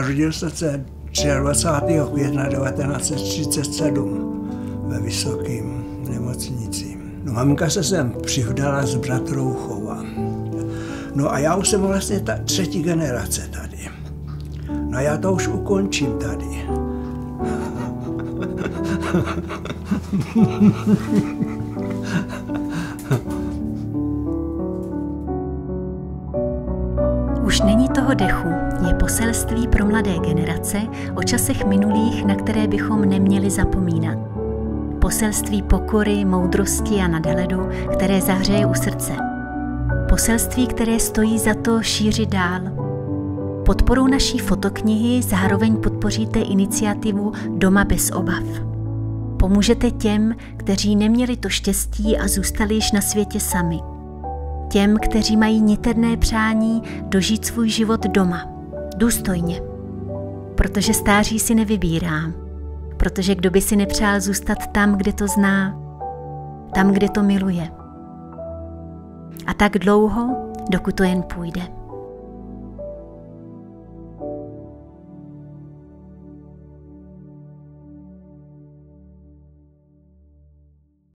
Narodil se 23. května 1937 ve Vysokým nemocnici. No, maminka se sem přivdala s bratrou Chova. No a já už jsem vlastně ta třetí generace tady. No a já to už ukončím tady. Už není toho dechu je poselství pro mladé generace o časech minulých, na které bychom neměli zapomínat. Poselství pokory, moudrosti a nadhledu, které zahřeje u srdce. Poselství, které stojí za to šířit dál. Podporou naší fotoknihy zároveň podpoříte iniciativu Doma bez obav. Pomůžete těm, kteří neměli to štěstí a zůstali již na světě sami. Těm, kteří mají niterné přání dožít svůj život doma, důstojně. Protože stáří si nevybírá. Protože kdo by si nepřál zůstat tam, kde to zná, tam, kde to miluje. A tak dlouho, dokud to jen půjde.